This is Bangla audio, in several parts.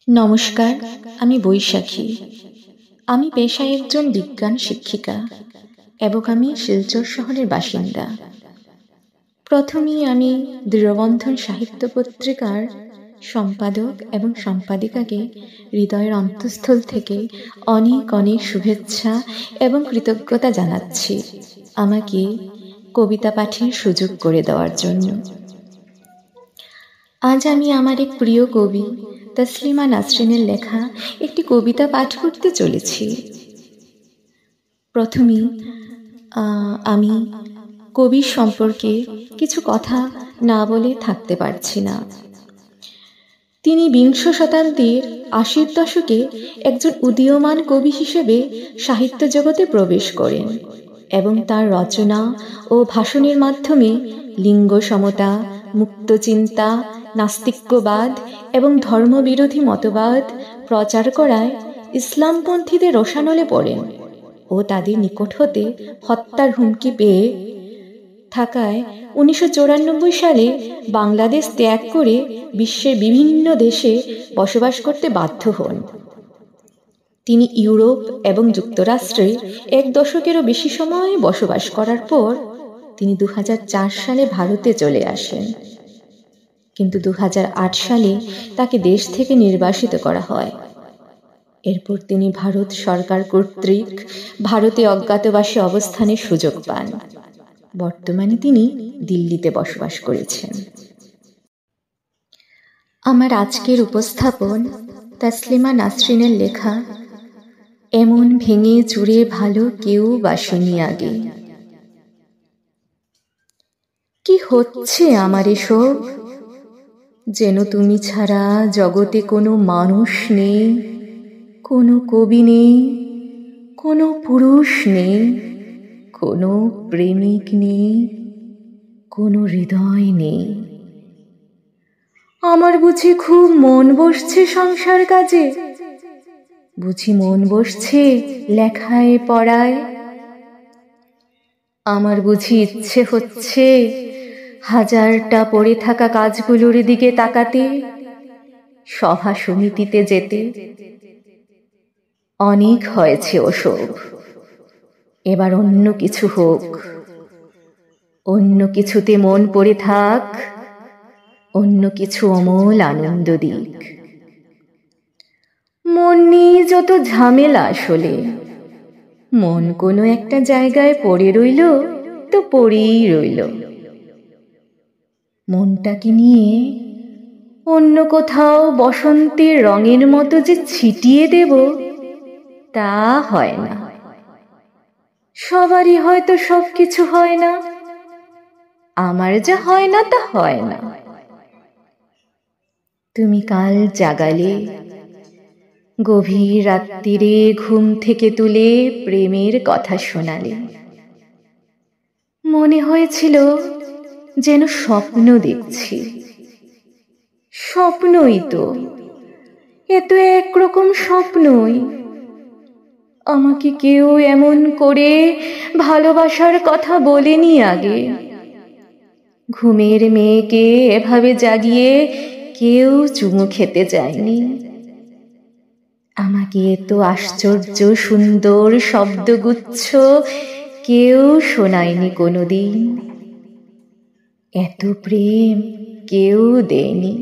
নমস্কার, আমি বৈশাখী। আমি পেশায় একজন বিজ্ঞান শিক্ষিকা এবং আমি শিলচর শহরের বাসিন্দা। প্রথমেই আমি দৃঢ়বন্ধন সাহিত্য পত্রিকার সম্পাদক এবং সম্পাদিকাকে হৃদয়ের অন্তঃস্থল থেকে অনেক অনেক শুভেচ্ছা এবং কৃতজ্ঞতা জানাচ্ছি আমাকে কবিতা পাঠের সুযোগ করে দেওয়ার জন্য। আজ আমি আমার এক প্রিয় কবি তসলিমা নাসরিনের লেখা একটি কবিতা পাঠ করতে চলেছি। প্রথমেই আমি কবির সম্পর্কে কিছু কথা না বলে থাকতে পারছি না। তিনি বিংশ শতাব্দীর ৮০-র দশকে একজন উদীয়মান কবি হিসেবে সাহিত্য জগতে প্রবেশ করেন এবং তার রচনা ও ভাষণের মাধ্যমে লিঙ্গ সমতা, মুক্ত চিন্তা, নাস্তিক্যবাদ এবং ধর্মবিরোধী মতবাদ প্রচার করায় ইসলামপন্থীদের রোষানলে পড়েন ও তাদের নিকট হতে হত্যার হুমকি পেয়ে থাকায় ১৯৯৪ সালে বাংলাদেশ ত্যাগ করে বিশ্বের বিভিন্ন দেশে বসবাস করতে বাধ্য হন। তিনি ইউরোপ এবং যুক্তরাষ্ট্রে ১ দশকেরও বেশি সময় বসবাস করার পর তিনি ২০০৪ সালে ভারতে চলে আসেন, কিন্তু ২০০৮ সালে তাকে দেশ থেকে নির্বাসিত করা হয়। এরপর তিনি ভারত সরকার কর্তৃক ভারতে অজ্ঞাতবাসে অবস্থানের সুযোগ পান। বর্তমানে তিনি দিল্লিতে বসবাস করেছেন। আমার আজকের উপস্থাপন তসলিমা নাসরিনের লেখা এমন ভেঙে চুরে ভালো কেউ বাসেনি আগে। কি হচ্ছে আমার এসব? যেন তুমি ছাড়া জগতে কোনো মানুষ নেই, কোনো কবি নেই, কোনো পুরুষ নেই, কোনো প্রেমিক নেই, কোনো হৃদয় নেই। আমার বুঝি খুব মন বসছে সংসার কাজে, বুঝি মন বসছে লেখায় পড়ায়। আমার বুঝি ইচ্ছে হচ্ছে হাজারটা পড়ে থাকা কাজগুলোর দিকে তাকাতে, সভা সমিতিতে যেতে। অনেক হয়েছে ওসব, এবার অন্য কিছু হোক, অন্য কিছুতে মন পড়ে থাক, অন্য কিছু অমল আনন্দ দিক। মন নিয়ে যত ঝামেলা আসলে, মন কোনো একটা জায়গায় পড়ে রইল তো পড়েই রইল। মনটাকে নিয়ে অন্য কোথাও বসন্তের রঙের মতো যে ছিটিয়ে দেব, তা হয় না। সবারই হয়তো সব কিছু হয় না, আমার যা হয় না তা হয় না। তুমি কাল জাগালে, গভীর রাত্রিরে ঘুম থেকে তুলে প্রেমের কথা শোনালে। মনে হয়েছিল যেন স্বপ্ন দেখছি। স্বপ্নই তো, এ তো একরকম স্বপ্নই। আমাকে কেউ এমন করে ভালোবাসার কথা বলেনি আগে। ঘুমের মেয়েকে এভাবে জাগিয়ে কেউ চুমু খেতে যায়নি। আমাকে এত আশ্চর্য সুন্দর শব্দগুচ্ছ কেউ শোনায়নি কোনোদিন। এত প্রেম কেউ দেয়নি।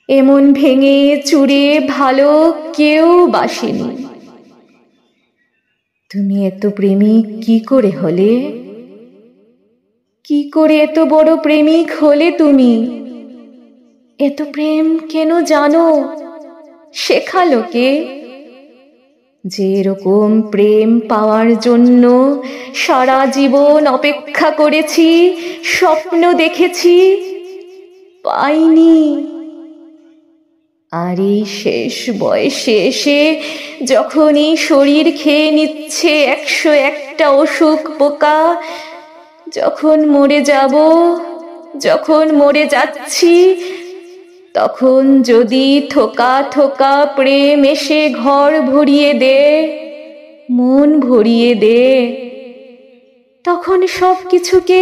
এমন ভেঙে চুরে ভালো কেউ বাসেনি। তুমি এত প্রেমিক কি করে হলে? কি করে এত বড় প্রেমিক হলে তুমি? এত প্রেম কেন জানো? শেখালো কে? যে এরকম প্রেম পাওয়ার জন্য সারা জীবন অপেক্ষা করেছি, স্বপ্ন দেখেছি, পাইনি। আর এই শেষ বয়সে এসে যখন এই শরীর খেয়ে নিচ্ছে ১০১টা অসুখ পোকা, যখন মরে যাব, যখন মরে যাচ্ছি, তখন যদি থোকা থোকা প্রেম এসে ঘর ভরিয়ে দে, মন ভরিয়ে দে, তখন সব কিছুকে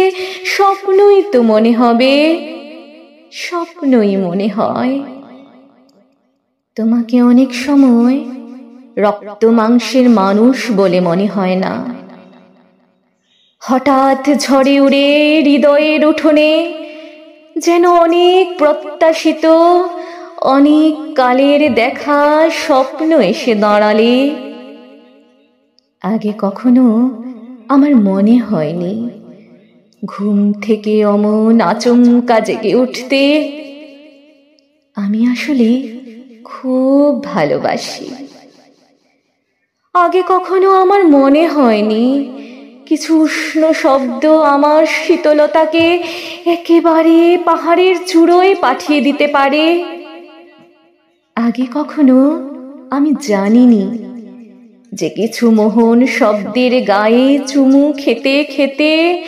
স্বপ্নই তো মনে হবে, স্বপ্নই মনে হয়। তোমাকে অনেক সময় রক্ত মাংসের মানুষ বলে মনে হয় না। হঠাৎ ঝড়ে উড়ে হৃদয়ের উঠোনে যেন অনেক প্রত্যাশিত, অনেক কালের দেখা স্বপ্ন এসে দাঁড়ালে। আগে কখনো আমার মনে হয়নি ঘুম থেকে অমন আচমকা জেগে উঠতে। আমি আসলে খুব ভালোবাসি। আগে কখনো আমার মনে হয়নি কিছু উষ্ণ শব্দ আমার শীতলতাকে একেবারে পাহাড়ের চূড়োয় পাঠিয়ে দিতে পারে। আগে কখনো আমি জানিনি যে কিছু মোহন শব্দের গায়ে চুমু খেতে খেতে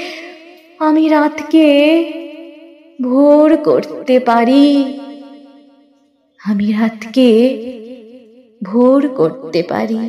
আমি রাতকে ভোর করতে পারি। আমি রাতকে ভোর করতে পারি।